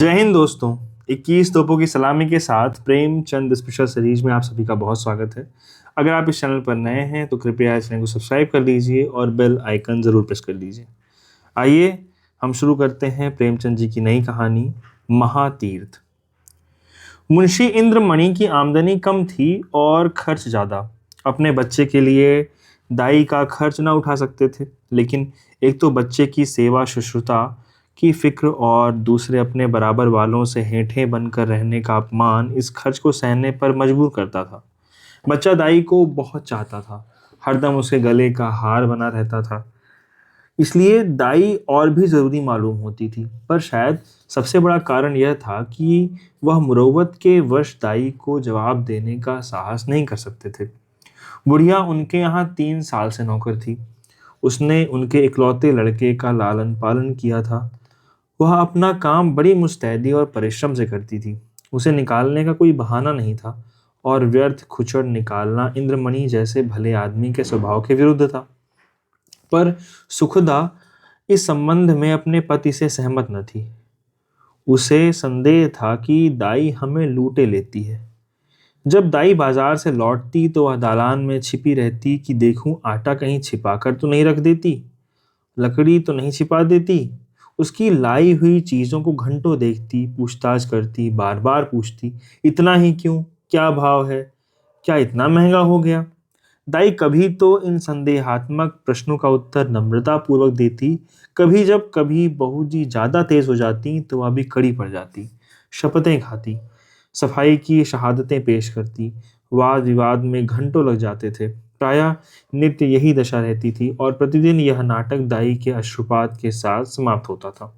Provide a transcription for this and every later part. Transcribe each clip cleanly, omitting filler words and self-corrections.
जय हिंद दोस्तों। 21 तोपों की सलामी के साथ प्रेमचंद स्पेशल सीरीज में आप सभी का बहुत स्वागत है। अगर आप इस चैनल पर नए हैं तो कृपया इस चैनल को सब्सक्राइब कर लीजिए और बेल आइकन ज़रूर प्रेस कर लीजिए। आइए हम शुरू करते हैं प्रेमचंद जी की नई कहानी महातीर्थ। मुंशी इंद्रमणि की आमदनी कम थी और खर्च ज़्यादा। अपने बच्चे के लिए दाई का खर्च न उठा सकते थे, लेकिन एक तो बच्चे की सेवा शुश्रूषा की फिक्र और दूसरे अपने बराबर वालों से हेठे बनकर रहने का अपमान इस खर्च को सहने पर मजबूर करता था। बच्चा दाई को बहुत चाहता था, हरदम उसके गले का हार बना रहता था, इसलिए दाई और भी ज़रूरी मालूम होती थी। पर शायद सबसे बड़ा कारण यह था कि वह मुरौवत के वश दाई को जवाब देने का साहस नहीं कर सकते थे। बुढ़िया उनके यहाँ 3 साल से नौकर थी। उसने उनके इकलौते लड़के का लालन पालन किया था। वह अपना काम बड़ी मुस्तैदी और परिश्रम से करती थी। उसे निकालने का कोई बहाना नहीं था और व्यर्थ खुचर निकालना इंद्रमणि जैसे भले आदमी के स्वभाव के विरुद्ध था। पर सुखदा इस संबंध में अपने पति से सहमत न थी। उसे संदेह था कि दाई हमें लूटे लेती है। जब दाई बाजार से लौटती तो वह दालान में छिपी रहती कि देखूं आटा कहीं छिपा कर तो नहीं रख देती, लकड़ी तो नहीं छिपा देती। उसकी लाई हुई चीजों को घंटों देखती, पूछताछ करती, बार बार पूछती, इतना ही क्यों, क्या भाव है, क्या इतना महंगा हो गया। दाई कभी तो इन संदेहात्मक प्रश्नों का उत्तर नम्रता पूर्वक देती, कभी जब कभी बहू जी ज्यादा तेज हो जाती तो वह भी कड़ी पड़ जाती, शपथें खाती, सफाई की शहादतें पेश करती। वाद विवाद में घंटों लग जाते थे। प्रायः नित्य यही दशा रहती थी और प्रतिदिन यह नाटक दाई के अश्रुपात के साथ समाप्त होता था।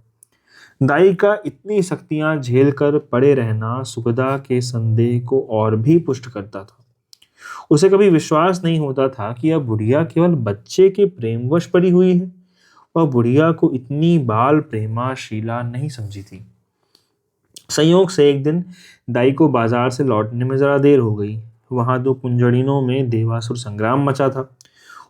दाई का इतनी शक्तियां झेल कर पड़े रहना सुखदा के संदेह को और भी पुष्ट करता था। उसे कभी विश्वास नहीं होता था कि यह बुढ़िया केवल बच्चे के प्रेमवश पड़ी हुई है। वह बुढ़िया को इतनी बाल प्रेमाशीला नहीं समझी थी। संयोग से एक दिन दाई को बाजार से लौटने में जरा देर हो गई। वहां दो कुंजड़िनों में देवासुर संग्राम मचा था।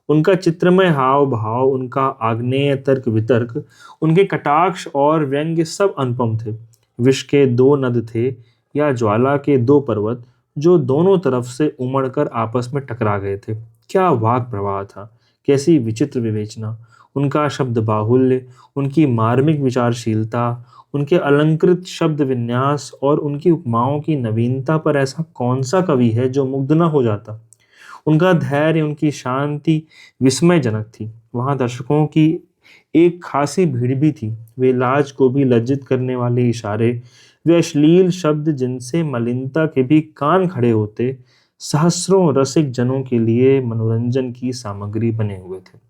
उनका चित्रमय हाव भाव, उनका आग्नेय तर्क वितर्क, उनके कटाक्ष और व्यंग्य सब अनुपम थे। विष के दो नद थे या ज्वाला के दो पर्वत जो दोनों तरफ से उमड़कर आपस में टकरा गए थे। क्या वाक प्रवाह था, कैसी विचित्र विवेचना, उनका शब्द बाहुल्य, उनकी मार्मिक विचारशीलता, उनके अलंकृत शब्द विन्यास और उनकी उपमाओं की नवीनता पर ऐसा कौन सा कवि है जो मुग्ध न हो जाता। उनका धैर्य, उनकी शांति विस्मयजनक थी। वहां दर्शकों की एक खासी भीड़ भी थी। वे लाज को भी लज्जित करने वाले इशारे, वे अश्लील शब्द जिनसे मलिनता के भी कान खड़े होते, सहस्रों रसिक जनों के लिए मनोरंजन की सामग्री बने हुए थे।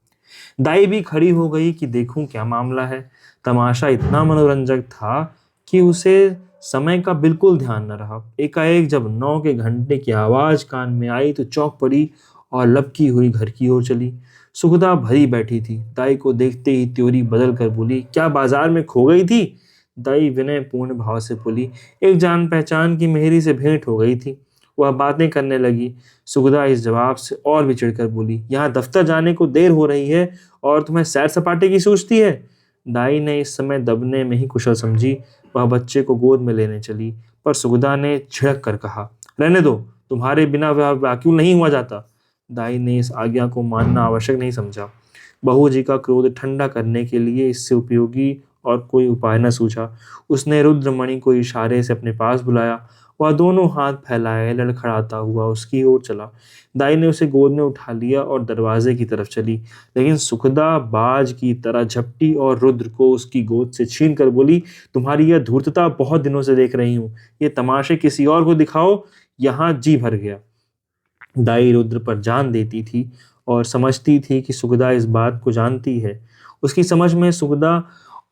दाई भी खड़ी हो गई कि देखूं क्या मामला है। तमाशा इतना मनोरंजक था कि उसे समय का बिल्कुल ध्यान न रहा। एकाएक जब 9 के घंटे की आवाज कान में आई तो चौंक पड़ी और लपकी हुई घर की ओर चली। सुखदा भरी बैठी थी। दाई को देखते ही त्योरी बदल कर बोली, क्या बाजार में खो गई थी? दाई विनय पूर्ण भाव से बोली, एक जान पहचान की मेहरी से भेंट हो गई थी। वह बातें करने लगी। सुखदा इस जवाब से और भी चिढ़कर बोली, यहाँ दफ्तर जाने को देर हो रही है और तुम्हें सैर सपाटे की सूझती है। दाई ने इस समय दबने में ही कुशल समझी। वह बच्चे को गोद में लेने चली, पर सुगदा ने झिड़क कर कहा, रहने दो, तुम्हारे बिना वह व्याकुल नहीं हुआ जाता। दाई ने इस आज्ञा को मानना आवश्यक नहीं समझा। बहू जी का क्रोध ठंडा करने के लिए इससे उपयोगी और कोई उपाय न सूझा। उसने रुद्रमणि को इशारे से अपने पास बुलाया। वह दोनों हाथ फैलाए लड़खड़ाता हुआ उसकी ओर चला। दाई ने उसे गोद में उठा लिया और दरवाजे की तरफ चली, लेकिन सुखदा बाज की तरह झपटी और रुद्र को उसकी गोद से छीन कर बोली, तुम्हारी यह धूर्तता बहुत दिनों से देख रही हूँ। ये तमाशे किसी और को दिखाओ, यहाँ जी भर गया। दाई रुद्र पर जान देती थी और समझती थी कि सुगदा इस बात को जानती है। उसकी समझ में सुगदा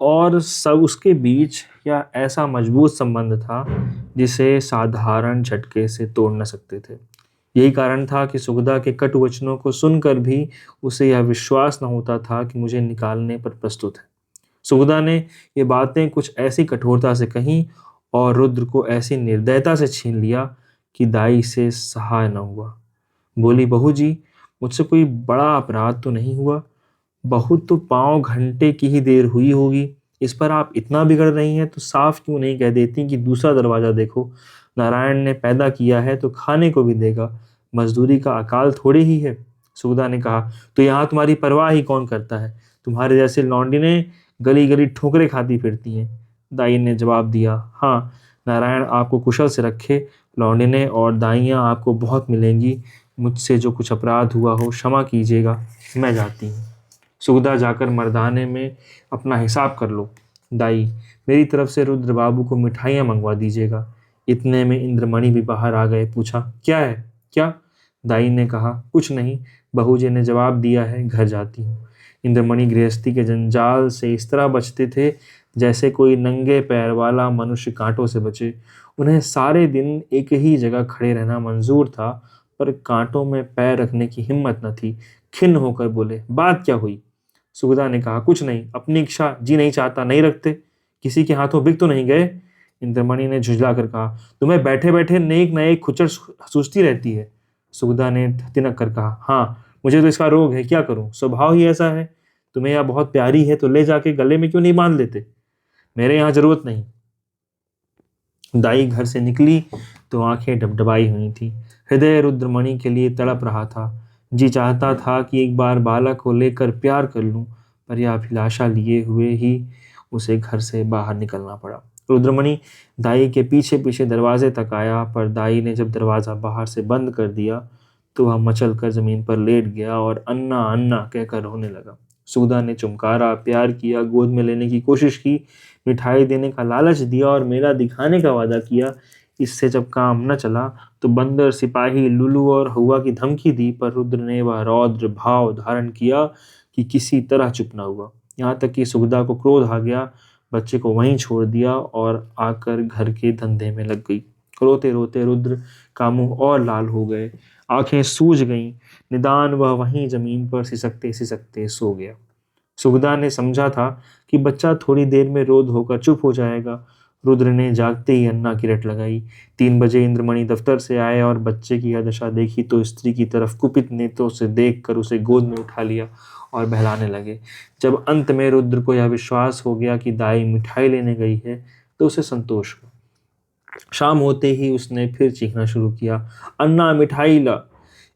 और सब उसके बीच या ऐसा मजबूत संबंध था जिसे साधारण झटके से तोड़ न सकते थे। यही कारण था कि सुगदा के कटु वचनों को सुनकर भी उसे यह विश्वास न होता था कि मुझे निकालने पर प्रस्तुत है। सुगदा ने ये बातें कुछ ऐसी कठोरता से कहीं और रुद्र को ऐसी निर्दयता से छीन लिया कि दाई से सहाय न हुआ। बोली, बहू जी, मुझसे कोई बड़ा अपराध तो नहीं हुआ? बहुत तो पाँव घंटे की ही देर हुई होगी। इस पर आप इतना बिगड़ रही हैं तो साफ क्यों नहीं कह देती कि दूसरा दरवाजा देखो, नारायण ने पैदा किया है तो खाने को भी देगा, मजदूरी का अकाल थोड़ी ही है। सुगदा ने कहा, तो यहाँ तुम्हारी परवाह ही कौन करता है, तुम्हारे जैसे लौंडिने गली गली ठोकरे खाती फिरती हैं। दाई ने जवाब दिया, हाँ, नारायण आपको कुशल से रखे, लौंडिने और दाइयाँ आपको बहुत मिलेंगी। मुझसे जो कुछ अपराध हुआ हो क्षमा कीजिएगा, मैं जाती हूँ। सुगदा जाकर मर्दाने में अपना हिसाब कर लो। दाई, मेरी तरफ से रुद्र बाबू को मिठाइयाँ मंगवा दीजिएगा। इतने में इंद्रमणि भी बाहर आ गए। पूछा, क्या है, क्या? दाई ने कहा, कुछ नहीं, बहूजी ने जवाब दिया है, घर जाती हूँ। इंद्रमणि गृहस्थी के जंजाल से इस तरह बचते थे जैसे कोई नंगे पैर वाला मनुष्य कांटों से बचे। उन्हें सारे दिन एक ही जगह खड़े रहना मंजूर था, पर कांटों में पैर रखने की हिम्मत न थी। खिन्न होकर बोले, बात क्या हुई? सुगदा ने कहा, कुछ नहीं, अपनी इच्छा जी नहीं चाहता नहीं रखते, किसी के हाथों बिक तो नहीं गए? इंद्रमणि ने झुंझला कर कहा, तुम्हें बैठे बैठे नेक नए खुच्चर सूझती रहती है। सुगदा ने तिनक कर कहा, हाँ, मुझे तो इसका रोग है, क्या करूं, स्वभाव ही ऐसा है। तुम्हें यह बहुत प्यारी है तो ले जाके गले में क्यों नहीं बांध लेते? मेरे यहाँ जरूरत नहीं। दाई घर से निकली तो आंखें डबडबाई हुई थी। हृदय रुद्रमणि के लिए तड़प रहा था। जी चाहता था कि एक बार बालक को लेकर प्यार कर लूं, पर यह अभिलाषा लिए हुए ही उसे घर से बाहर निकलना पड़ा। रुद्रमणि दाई के पीछे पीछे दरवाजे तक आया, पर दाई ने जब दरवाजा बाहर से बंद कर दिया तो वह मचल कर जमीन पर लेट गया और अन्ना अन्ना कहकर रोने लगा। सुगदा ने चुमकारा, प्यार किया, गोद में लेने की कोशिश की, मिठाई देने का लालच दिया और मेला दिखाने का वादा किया। इससे जब काम न चला तो बंदर, सिपाही, लुलू और हुआ की धमकी दी, पर रुद्र ने वह रौद्र भाव धारण किया कि किसी तरह चुप न हुआ। यहाँ तक कि सुगदा को क्रोध आ गया, बच्चे को वहीं छोड़ दिया और आकर घर के धंधे में लग गई। रोते रोते रुद्र का मुंह और लाल हो गए, आंखें सूज गईं, निदान वह वहीं जमीन पर सिसकते सिसकते सो गया। सुगदा ने समझा था कि बच्चा थोड़ी देर में रोध होकर चुप हो जाएगा। रुद्र ने जागते ही अन्ना की रट लगाई। 3 बजे इंद्रमणि दफ्तर से आए और बच्चे की यह दशा देखी तो स्त्री की तरफ कुपित नेत्रों से देखकर उसे गोद में उठा लिया और बहलाने लगे। जब अंत में रुद्र को यह विश्वास हो गया कि दाई मिठाई लेने गई है तो उसे संतोष हुआ। शाम होते ही उसने फिर चीखना शुरू किया, अन्ना मिठाई ला।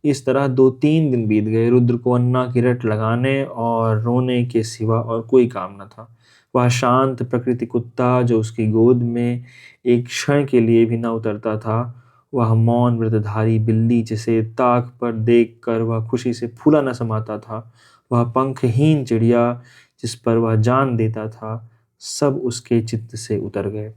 इस तरह 2-3 दिन बीत गए। रुद्र को अन्ना की रट लगाने और रोने के सिवा और कोई काम न था। वह शांत प्रकृति कुत्ता जो उसकी गोद में एक क्षण के लिए भी न उतरता था, वह मौन व्रतधारी बिल्ली जिसे ताक पर देख कर वह खुशी से फूला न समाता था, वह पंखहीन चिड़िया जिस पर वह जान देता था, सब उसके चित्त से उतर गए।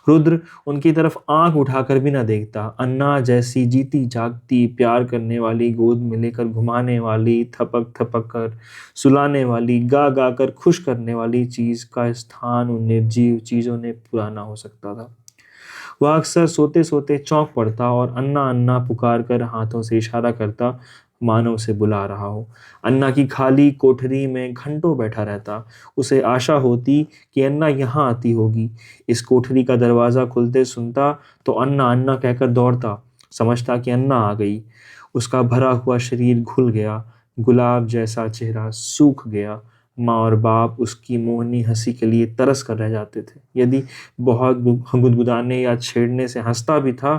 रुद्र उनकी तरफ आंख उठाकर भी न देखता। अन्ना जैसी जीती जागती, प्यार करने वाली, गोद में लेकर घुमाने वाली, थपक थपक कर सुलाने वाली, गा गा कर खुश करने वाली चीज का स्थान उन निर्जीव चीजों ने पूरा ना हो सकता था। वह अक्सर सोते सोते चौंक पड़ता और अन्ना अन्ना पुकार कर हाथों से इशारा करता, मानो उसे बुला रहा हो। अन्ना की खाली कोठरी में घंटों बैठा रहता। उसे आशा होती कि अन्ना यहाँ आती होगी। इस कोठरी का दरवाजा खुलते सुनता तो अन्ना अन्ना कहकर दौड़ता, समझता कि अन्ना आ गई। उसका भरा हुआ शरीर घुल गया, गुलाब जैसा चेहरा सूख गया। माँ और बाप उसकी मोहनी हंसी के लिए तरस कर रह जाते थे। यदि बहुत गुदगुदाने या छेड़ने से हंसता भी था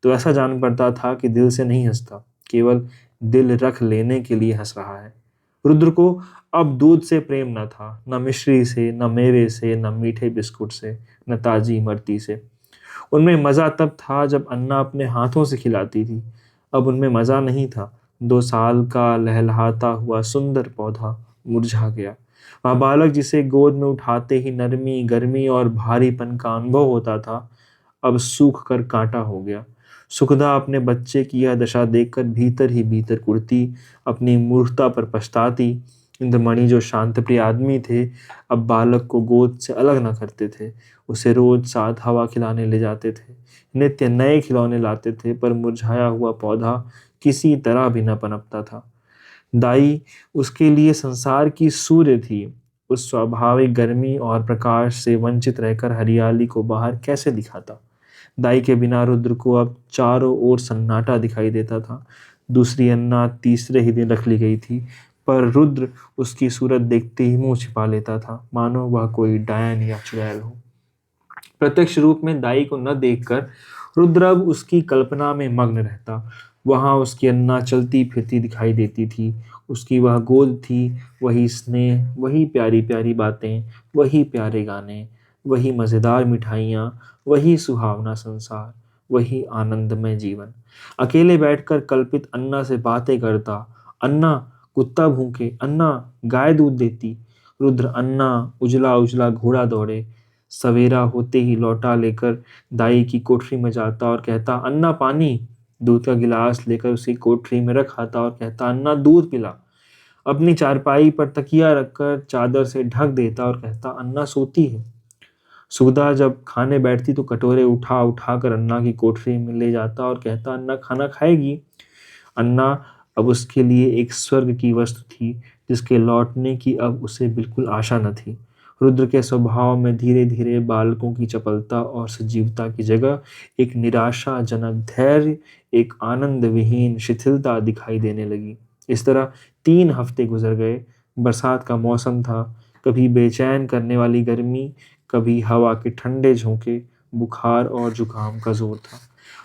तो ऐसा जान पड़ता था कि दिल से नहीं हंसता, केवल दिल रख लेने के लिए हंस रहा है। रुद्र को अब दूध से प्रेम न था, न मिश्री से, न मेवे से, न मीठे बिस्कुट से, न ताजी इमरती से। उनमें मज़ा तब था जब अन्ना अपने हाथों से खिलाती थी। अब उनमें मज़ा नहीं था। 2 साल का लहलहाता हुआ सुंदर पौधा मुरझा गया। वह बालक जिसे गोद में उठाते ही नरमी, गर्मी और भारीपन का अनुभव होता था, अब सूख कर कांटा हो गया। सुखदा अपने बच्चे की यह दशा देखकर भीतर ही भीतर कुढ़ती, अपनी मूर्खता पर पछताती। इंद्रमणि जो शांतप्रिय आदमी थे, अब बालक को गोद से अलग न करते थे। उसे रोज साथ हवा खिलाने ले जाते थे, नित्य नए खिलौने लाते थे, पर मुरझाया हुआ पौधा किसी तरह भी न पनपता था। दाई उसके लिए संसार की सूर्य थी। उस स्वाभाविक गर्मी और प्रकाश से वंचित रहकर हरियाली को बाहर कैसे दिखाता? दाई के बिना रुद्र को अब चारों ओर सन्नाटा दिखाई देता था। दूसरी अन्ना तीसरे ही दिन रख ली गई थी। पर रुद्र उसकी सूरत देखते ही मुंह छिपा लेता था, मानो वह कोई डायन या चुड़ैल हो। प्रत्यक्ष रूप में दाई को न देखकर रुद्र अब उसकी कल्पना में मग्न रहता। वहां उसकी अन्ना चलती फिरती दिखाई देती थी। उसकी वह गोद थी, वही स्नेह, वही प्यारी प्यारी बातें, वही प्यारे गाने, वही मजेदार मिठाइयाँ, वही सुहावना संसार, वही आनंदमय जीवन। अकेले बैठकर कल्पित अन्ना से बातें करता। अन्ना, कुत्ता भूखे, अन्ना, गाय दूध देती। रुद्र अन्ना, उजला उजला घोड़ा दौड़े, सवेरा होते ही लौटा लेकर दाई की कोठरी में जाता और कहता, अन्ना पानी। दूध का गिलास लेकर उसी कोठरी में रख आता और कहता, अन्ना दूध पिला। अपनी चारपाई पर तकिया रखकर चादर से ढक देता और कहता, अन्ना सोती है। सुगदा जब खाने बैठती तो कटोरे उठा उठा कर अन्ना की कोठरी में ले जाता और कहता, अन्ना खाना खाएगी। अन्ना अब उसके लिए एक स्वर्ग की वस्तु थी, जिसके लौटने की अब उसे बिल्कुल आशा न थी। रुद्र के स्वभाव में धीरे धीरे बालकों की चपलता और सजीवता की जगह एक निराशाजनक धैर्य, एक आनंद विहीन शिथिलता दिखाई देने लगी। इस तरह 3 हफ्ते गुजर गए। बरसात का मौसम था। कभी बेचैन करने वाली गर्मी, कभी हवा के ठंडे झोंके, बुखार और जुकाम का जोर था।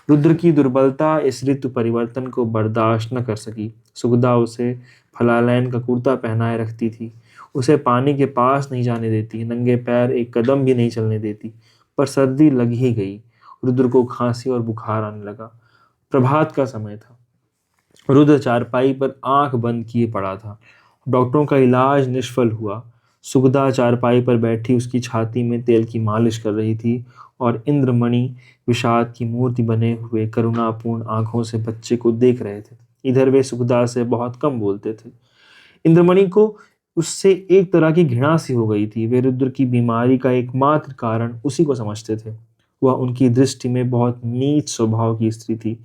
रुद्र की दुर्बलता इस ऋतु परिवर्तन को बर्दाश्त न कर सकी। सुगदा उसे फलालैन का कुर्ता पहनाए रखती थी, उसे पानी के पास नहीं जाने देती, नंगे पैर एक कदम भी नहीं चलने देती। पर सर्दी लग ही गई। रुद्र को खांसी और बुखार आने लगा। प्रभात का समय था। रुद्र चारपाई पर आंख बंद किए पड़ा था। डॉक्टरों का इलाज निष्फल हुआ। सुगदा चारपाई पर बैठी उसकी छाती में तेल की मालिश कर रही थी और इंद्रमणि विषाद की मूर्ति बने हुए करुणापूर्ण आंखों से बच्चे को देख रहे थे। इधर वे सुगदा से बहुत कम बोलते थे। इंद्रमणि को उससे एक तरह की घृणा सी हो गई थी। वे रुद्र की बीमारी का एकमात्र कारण उसी को समझते थे। वह उनकी दृष्टि में बहुत नीच स्वभाव की स्त्री थी।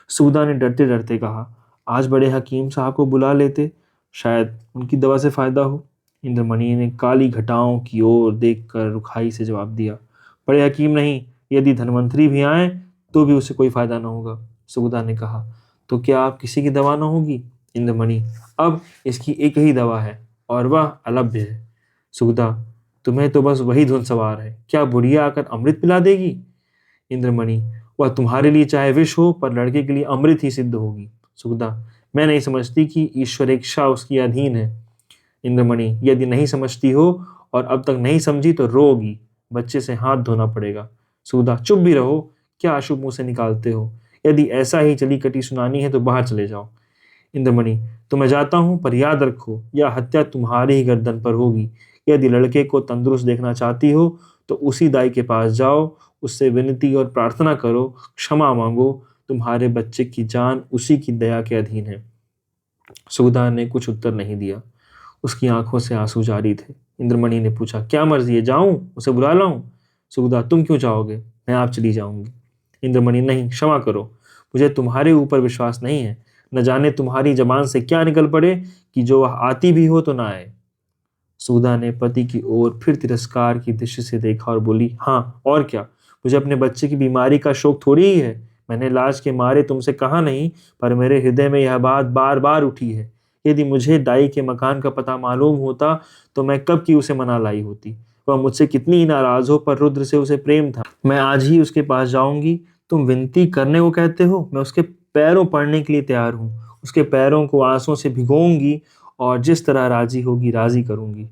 सुगदा ने डरते डरते कहा, आज बड़े हकीम साहब को बुला लेते, शायद उनकी दवा से फायदा हो। इंद्रमणि ने काली घटाओं की ओर देखकर रुखाई से जवाब दिया, बड़े हकीम नहीं, यदि धनवंतरी भी आए तो भी उसे कोई फायदा न होगा। सुगदा ने कहा, तो क्या आप किसी की दवा न होगी? इंद्रमणि, अब इसकी एक ही दवा है और वह अलभ्य है। सुगदा, तुम्हें तो बस वही धुन सवार है, क्या बुढ़िया आकर अमृत पिला देगी? इंद्रमणि, वह तुम्हारे लिए चाहे विष हो, पर लड़के के लिए अमृत ही सिद्ध होगी। सुगदा, मैं नहीं समझती कि ईश्वर इच्छा उसकी अधीन है। इंद्रमणि, यदि नहीं समझती हो और अब तक नहीं समझी तो रोगी, बच्चे से हाथ धोना पड़ेगा। सुगदा, चुप भी रहो, क्या अशुभ मुंह से निकालते हो? यदि ऐसा ही चली कटी सुनानी है तो बाहर चले जाओ। इंद्रमणि, तो मैं जाता हूं, पर याद रखो यह हत्या तुम्हारी ही गर्दन पर होगी। यदि लड़के को तंदुरुस्त देखना चाहती हो तो उसी दाई के पास जाओ, उससे विनती और प्रार्थना करो, क्षमा मांगो, तुम्हारे बच्चे की जान उसी की दया के अधीन है। सुगदा ने कुछ उत्तर नहीं दिया। उसकी आंखों से आंसू जारी थे। इंद्रमणि ने पूछा, क्या मर्जी है, जाऊं, उसे बुला लाऊं? सुगदा, तुम क्यों चाहोगे? मैं आप चली जाऊंगी। इंद्रमणि, नहीं, क्षमा करो, मुझे तुम्हारे ऊपर विश्वास नहीं है। न जाने तुम्हारी जबान से क्या निकल पड़े कि जो वह आती भी हो तो ना आए। सुगदा ने पति की ओर फिर तिरस्कार की दृष्टि से देखा और बोली, हाँ और क्या, मुझे अपने बच्चे की बीमारी का शोक थोड़ी ही है। मैंने लाज के मारे तुमसे कहा नहीं, पर मेरे हृदय में यह बात बार बार उठी है। यदि मुझे दाई के मकान का पता मालूम होता तो मैं कब की उसे मना लाई होती। वह मुझसे कितनी ही नाराज हो, पर रुद्र से उसे प्रेम था। मैं आज ही उसके पास जाऊंगी। तुम विनती करने को कहते हो, मैं उसके पैरों पड़ने के लिए तैयार हूँ। उसके पैरों को आंसुओं से भिगोऊंगी और जिस तरह राजी होगी राजी करूंगी।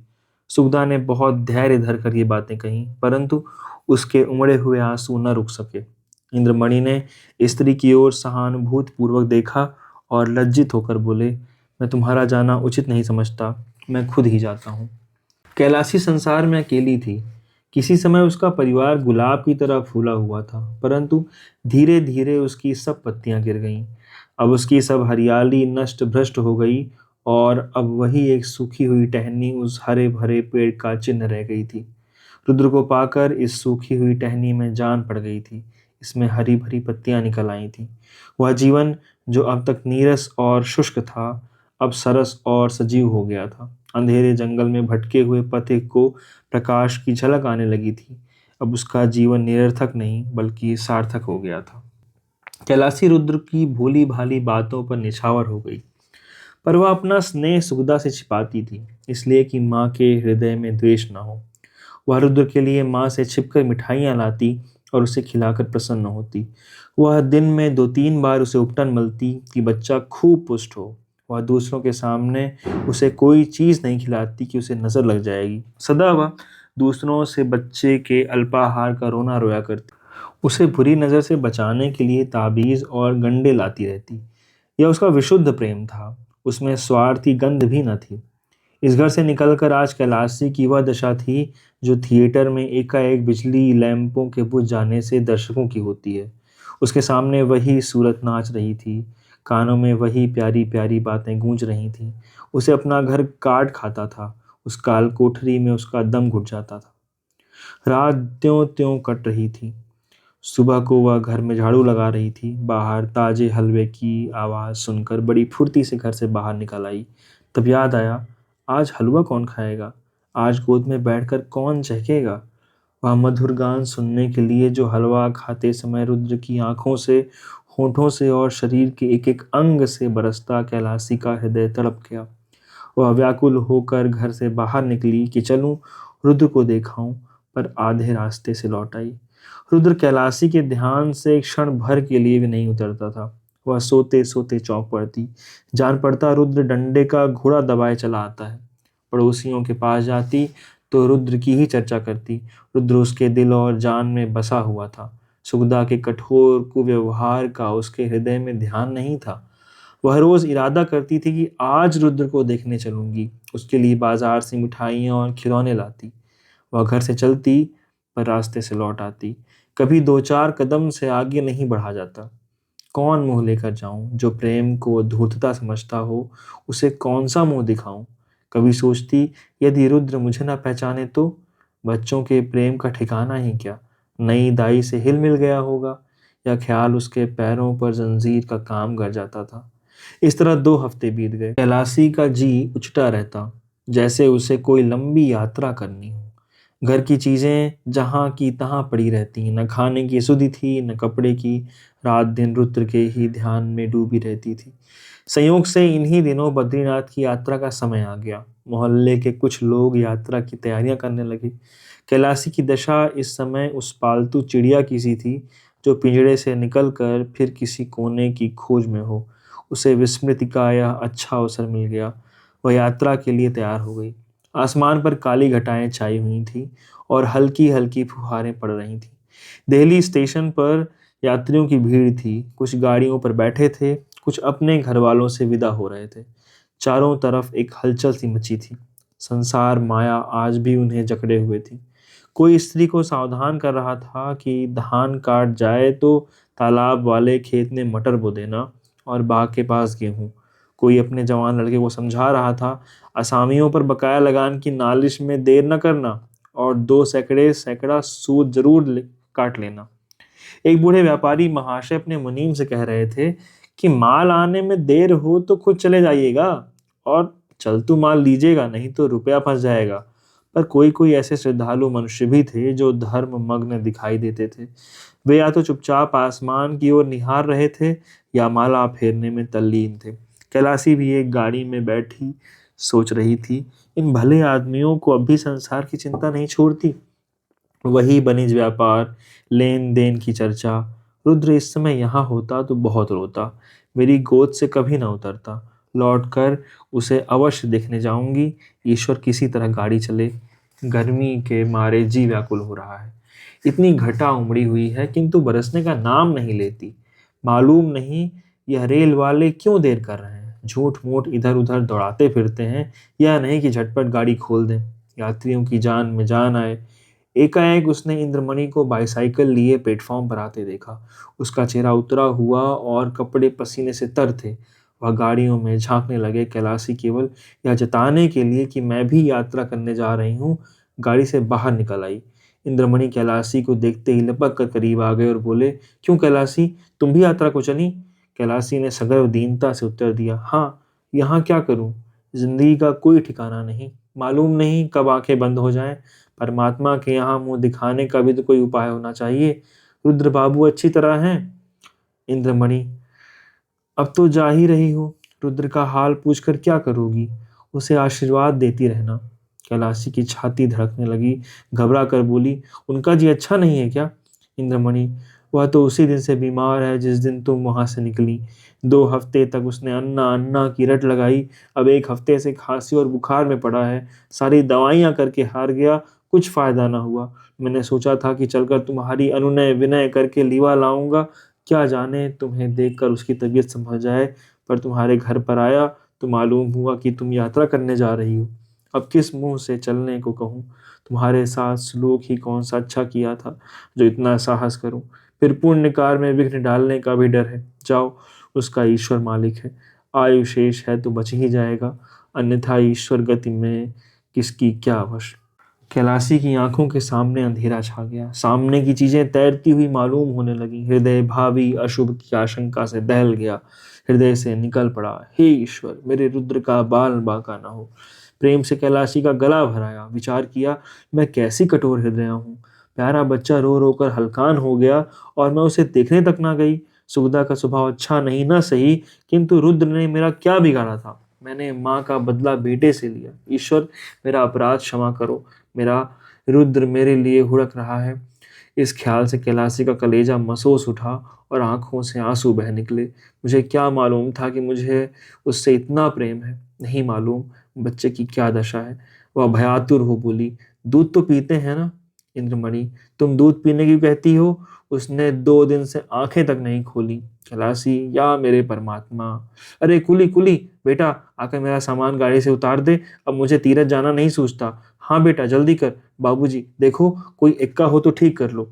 सुगदा ने बहुत धैर्य धर कर ये बातें कहीं, परंतु उसके उमड़े हुए आंसू न रुक सके। इंद्रमणि ने स्त्री की ओर सहानुभूति पूर्वक देखा और लज्जित होकर बोले, मैं तुम्हारा जाना उचित नहीं समझता, मैं खुद ही जाता हूँ। कैलाशी संसार में अकेली थी। किसी समय उसका परिवार गुलाब की तरह फूला हुआ था, परंतु धीरे धीरे उसकी सब पत्तियां गिर गईं। अब उसकी सब हरियाली नष्ट भ्रष्ट हो गई और अब वही एक सूखी हुई टहनी उस हरे भरे पेड़ का चिन्ह रह गई थी। रुद्र को पाकर इस सूखी हुई टहनी में जान पड़ गई थी। इसमें हरी भरी पत्तियां निकल आई थी। वह जीवन जो अब तक नीरस और शुष्क था, अब सरस और सजीव हो गया था। अंधेरे जंगल में भटके हुए पथिक को प्रकाश की झलक आने लगी थी। अब उसका जीवन निरर्थक नहीं बल्कि सार्थक हो गया था। कैलाशी रुद्र की भोली भाली बातों पर निछावर हो गई। पर वह अपना स्नेह सुखदा से छिपाती थी, इसलिए कि माँ के हृदय में द्वेष न हो। वह रुद्र के लिए माँ से छिपकर मिठाइयाँ लाती और उसे खिलाकर प्रसन्न होती। वह दिन में 2-3 बार उसे उपटन मलती कि बच्चा खूब पुष्ट हो। वह दूसरों के सामने उसे कोई चीज़ नहीं खिलाती कि उसे नज़र लग जाएगी। सदा वह दूसरों से बच्चे के अल्पाहार का रोना रोया करती। उसे बुरी नज़र से बचाने के लिए ताबीज़ और गंडे लाती रहती। यह उसका विशुद्ध प्रेम था, उसमें स्वार्थी गंध भी न थी। इस घर से निकलकर आज कैलाशी की वह दशा थी जो थिएटर में एकाएक बिजली लैंपों के बुझ जाने से दर्शकों की होती है। उसके सामने वही सूरत नाच रही थी, कानों में वही प्यारी प्यारी बातें गूंज रही थीं। उसे अपना घर काट खाता था, उस काल कोठरी में उसका दम घुट जाता था। रात त्यों त्यों कट रही थी। सुबह को वह घर में झाड़ू लगा रही थी। बाहर ताजे हलवे की आवाज़ सुनकर बड़ी फुर्ती से घर से बाहर निकल आई। तब याद आया, आज हलवा कौन खाएगा? आज गोद में बैठकर कौन चहकेगा? वह मधुर गान सुनने के लिए जो हलवा खाते समय रुद्र की आंखों से, होठों से और शरीर के एक एक अंग से बरसता कैलाशी का हृदय तड़प गया। वह व्याकुल होकर घर से बाहर निकली कि चलूं रुद्र को देखाऊं, पर आधे रास्ते से लौट आई। रुद्र कैलाशी के ध्यान से क्षण भर के लिए भी नहीं उतरता था। वह सोते सोते चौंक पड़ती। जान पड़ता रुद्र डंडे का घोड़ा दबाए चला आता है। पड़ोसियों के पास जाती तो रुद्र की ही चर्चा करती। रुद्र उसके दिल और जान में बसा हुआ था। सुगदा के कठोर कुव्यवहार का उसके हृदय में ध्यान नहीं था। वह रोज इरादा करती थी कि आज रुद्र को देखने चलूंगी। उसके लिए बाजार से मिठाइयाँ और खिलौने लाती। वह घर से चलती पर रास्ते से लौट आती। कभी 2-4 कदम से आगे नहीं बढ़ा जाता। कौन मुंह लेकर जाऊं? जो प्रेम को धूर्तता समझता हो उसे कौन सा मुंह दिखाऊं? कभी सोचती, यदि रुद्र मुझे ना पहचाने तो? बच्चों के प्रेम का ठिकाना ही क्या? नई दाई से हिल मिल गया होगा, या ख्याल उसके पैरों पर जंजीर का काम कर जाता था। इस तरह 2 हफ्ते बीत गए। कैलाशी का जी उछटा रहता, जैसे उसे कोई लंबी यात्रा करनी हो। घर की चीजें जहां की तहां पड़ी रहती, न खाने की सुधि थी न कपड़े की। रात दिन रुद्र के ही ध्यान में डूबी रहती थी। संयोग से इन्हीं दिनों बद्रीनाथ की यात्रा का समय आ गया। मोहल्ले के कुछ लोग यात्रा की तैयारियां करने लगे। कैलाशी की दशा इस समय उस पालतू चिड़िया की सी थी जो पिंजड़े से निकलकर फिर किसी कोने की खोज में हो। उसे विस्मृति का यह अच्छा अवसर मिल गया। वह यात्रा के लिए तैयार हो गई। आसमान पर काली घटाएं छाई हुई थी और हल्की हल्की फुहारें पड़ रही थीं। दिल्ली स्टेशन पर यात्रियों की भीड़ थी। कुछ गाड़ियों पर बैठे थे, कुछ अपने घर वालों से विदा हो रहे थे। चारों तरफ एक हलचल सी मची थी। संसार माया आज भी उन्हें जकड़े हुए थी। कोई स्त्री को सावधान कर रहा था कि धान काट जाए तो तालाब वाले खेत में मटर बो देना और बाग के पास गेहूं। कोई अपने जवान लड़के को समझा रहा था, असामियों पर बकाया लगान की नालिश में देर न करना और 2 सैकड़ा सूद जरूर काट लेना। एक बूढ़े व्यापारी महाशय अपने मुनीम से कह रहे थे कि माल आने में देर हो तो खुद चले जाइएगा और चलतू माल लीजिएगा, नहीं तो रुपया फंस जाएगा। पर कोई कोई ऐसे श्रद्धालु मनुष्य भी थे जो धर्म मग्न दिखाई देते थे। वे या तो चुपचाप आसमान की ओर निहार रहे थे या माला फेरने में तल्लीन थे। कैलाशी भी एक गाड़ी में बैठी सोच रही थी, इन भले आदमियों को अब भी संसार की चिंता नहीं छोड़ती। वही बनिज व्यापार, लेन देन की चर्चा। रुद्र इस समय यहाँ होता तो बहुत रोता, मेरी गोद से कभी ना उतरता। लौट कर उसे अवश्य देखने जाऊंगी। ईश्वर किसी तरह गाड़ी चले, गर्मी के मारे जी व्याकुल हो रहा है। इतनी घटा उमड़ी हुई है किंतु बरसने का नाम नहीं लेती। मालूम नहीं यह रेल वाले क्यों देर कर रहे हैं, झूठ मूठ इधर उधर दौड़ाते फिरते हैं, या नहीं कि झटपट गाड़ी खोल दें, यात्रियों की जान में जान आए। एकाएक उसने इंद्रमणि को बाईसाइकिल लिए प्लेटफॉर्म पर आते देखा। उसका चेहरा उतरा हुआ और कपड़े पसीने से तर थे। वह गाड़ियों में झांकने लगे। कैलाशी केवल यह जताने के लिए कि मैं भी यात्रा करने जा रही हूँ गाड़ी से बाहर निकल आई। इंद्रमणि कैलाशी को देखते ही लपक कर करीब आ गए और बोले, क्यों कैलाशी, तुम भी यात्रा को चली? कैलाशी ने सगर्व दीनता से उत्तर दिया, हाँ, यहाँ क्या करूं? जिंदगी का कोई ठिकाना नहीं, मालूम नहीं कब आंखें बंद हो जाएं। परमात्मा के यहाँ मुंह दिखाने का भी तो कोई उपाय होना चाहिए। रुद्र बाबू अच्छी तरह हैं? इंद्रमणि, अब तो जा ही रही हो। रुद्र का हाल पूछकर क्या करोगी? उसे आशीर्वाद देती रहना। कैलाशी की छाती धड़कने लगी, घबरा कर बोली, उनका जी अच्छा नहीं है क्या? इंद्रमणि, वह तो उसी दिन से बीमार है जिस दिन तुम वहां से निकली। 2 हफ्ते तक उसने अन्ना अन्ना की रट लगाई, अब 1 हफ्ते से खांसी और बुखार में पड़ा है। सारी दवाइयां करके हार गया, कुछ फायदा ना हुआ। मैंने सोचा था कि चलकर तुम्हारी अनुनय विनय करके लीवा लाऊंगा, क्या जाने तुम्हें देखकर उसकी तबीयत संभल जाए। पर तुम्हारे घर पर आया तो मालूम हुआ कि तुम यात्रा करने जा रही हो। अब किस मुंह से चलने को कहूँ? तुम्हारे साथ सलूक ही कौन सा अच्छा किया था जो इतना साहस करूं? फिर पुण्य कार्य में विघ्न डालने का भी डर है। जाओ, उसका ईश्वर मालिक है। आयु शेष है तो बच ही जाएगा, अन्यथा ईश्वर गति में किसकी क्या वश। कैलाशी की आंखों के सामने अंधेरा छा गया, सामने की चीजें तैरती हुई मालूम होने लगी। हृदय भावी अशुभ की आशंका से दहल गया, हृदय से निकल पड़ा, हे ईश्वर, मेरे रुद्र का बाल बांका ना हो। प्रेम से कैलाशी का गला भराया, विचार किया, मैं कैसी कठोर हृदय हूँ। प्यारा बच्चा रो रो कर हलकान हो गया और मैं उसे देखने तक ना गई। सुगदा का स्वभाव अच्छा नहीं ना सही, किंतु रुद्र ने मेरा क्या बिगाड़ा था? मैंने माँ का बदला बेटे से लिया। ईश्वर, मेरा अपराध क्षमा करो। मेरा रुद्र मेरे लिए हुड़क रहा है। इस ख्याल से कैलाशी का कलेजा महसूस उठा और आंखों से आंसू बह निकले। मुझे क्या मालूम था कि मुझे उससे इतना प्रेम है। नहीं मालूम बच्चे की क्या दशा है। वह भयातुर हो बोली, दूध तो पीते हैं ना? इंद्रमणि, तुम दूध पीने की कहती हो? उसने 2 दिन से आंखें तक नहीं खोली। कैलाशी, या मेरे परमात्मा, अरे कुली कुली, बेटा आकर मेरा सामान गाड़ी से उतार दे, अब मुझे तीरथ जाना नहीं सूझता। हाँ बेटा जल्दी कर, बाबूजी देखो कोई इक्का हो तो ठीक कर लो।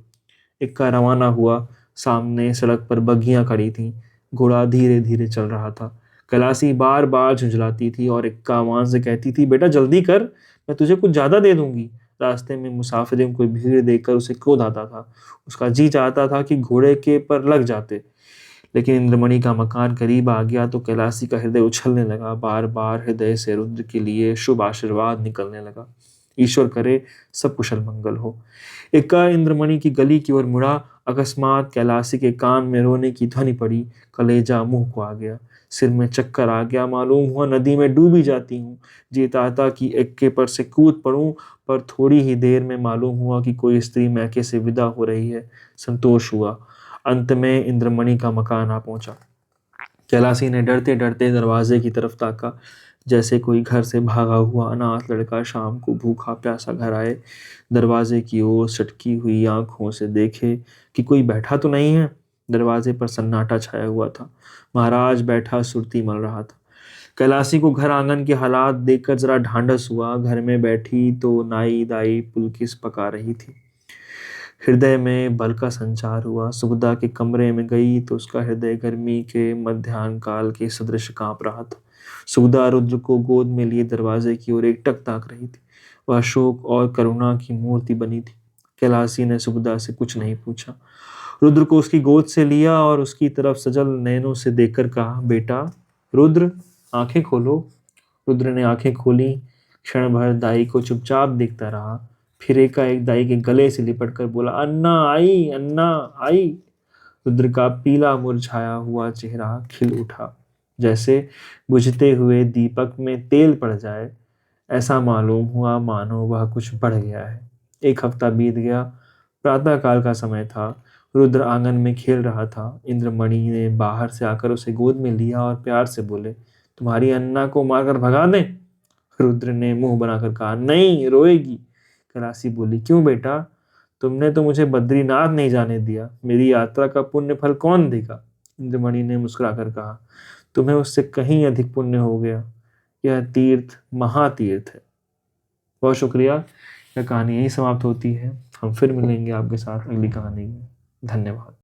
इक्का रवाना हुआ। सामने सड़क पर बग्घियां खड़ी थीं। घोड़ा धीरे धीरे चल रहा था। कैलाशी बार बार झुंझलाती थी और इक्का आवाज से कहती थी, बेटा जल्दी कर, मैं तुझे कुछ ज्यादा दे दूंगी। रास्ते में मुसाफिरों को भीड़ देखकर उसे क्रोध आता था। उसका जी चाहता था कि घोड़े के पर लग जाते। लेकिन इंद्रमणि का मकान करीब आ गया तो कैलाशी का हृदय उछलने लगा। बार बार हृदय से रुद्र के लिए शुभ आशीर्वाद निकलने लगा। ईश्वर करे सब कुशल मंगल हो। इक्का इंद्रमणि की गली की ओर मुड़ा। अकस्मात कैलाशी के कान में रोने की ध्वनि पड़ी। कलेजा मुंह को आ गया, सिर में चक्कर आ गया। मालूम हुआ नदी में डूबी जाती हूँ। जी चाहता कि इक्के पर से कूद पड़ूं, पर थोड़ी ही देर में मालूम हुआ कि कोई स्त्री मैके से विदा हो रही है। संतोष हुआ। अंत में इंद्रमणि का मकान आ पहुंचा। कैलाशी ने डरते डरते दरवाजे की तरफ ताका, जैसे कोई घर से भागा हुआ अनाथ लड़का शाम को भूखा प्यासा घर आए। दरवाजे की ओर सटकी हुई आंखों से देखे कि कोई बैठा तो नहीं है। दरवाजे पर सन्नाटा छाया हुआ था। महाराज बैठा सुरती मल रहा था। कैलाशी को घर आंगन के हालात देखकर जरा ढांढस हुआ। घर में बैठी तो नाई दाई पुलकिस पका रही थी। हृदय में बल का संचार हुआ। सुगदा के कमरे में गई तो उसका हृदय गर्मी के मध्याह्न काल के सदृश कांप रहा था। सुगदा रुद्र को गोद में लिए दरवाजे की ओर एकटक ताक रही थी। वह शोक और करुणा की मूर्ति बनी थी। कैलाशी ने सुगदा से कुछ नहीं पूछा। रुद्र को उसकी गोद से लिया और उसकी तरफ सजल नयनों से देखकर कहा, बेटा रुद्र, आंखें खोलो। रुद्र ने आंखें खोली। क्षण भर दाई को चुपचाप देखता रहा। फिर एकाएक दाई के गले से लिपट कर बोला, अन्ना आई, अन्ना आई। रुद्र का पीला मुरझाया हुआ चेहरा खिल उठा, जैसे बुझते हुए दीपक में तेल पड़ जाए। ऐसा मालूम हुआ मानो वह कुछ बढ़ गया है। 1 हफ्ता बीत गया। प्रातः काल का समय था। रुद्र आंगन में खेल रहा था। इंद्रमणि ने बाहर से आकर उसे गोद में लिया और प्यार से बोले, तुम्हारी अन्ना को मारकर भगा दें? रुद्र ने मुंह बनाकर कहा, नहीं, रोएगी। कैलाशी बोली, क्यों बेटा? तुमने तो मुझे बद्रीनाथ नहीं जाने दिया, मेरी यात्रा का पुण्य फल कौन देगा? इंद्रमणि ने मुस्कुराकर कहा, तुम्हें उससे कहीं अधिक पुण्य हो गया। यह तीर्थ महातीर्थ है। बहुत शुक्रिया। यह कहानी यही समाप्त होती है। हम फिर मिलेंगे आपके साथ अगली कहानी में। धन्यवाद।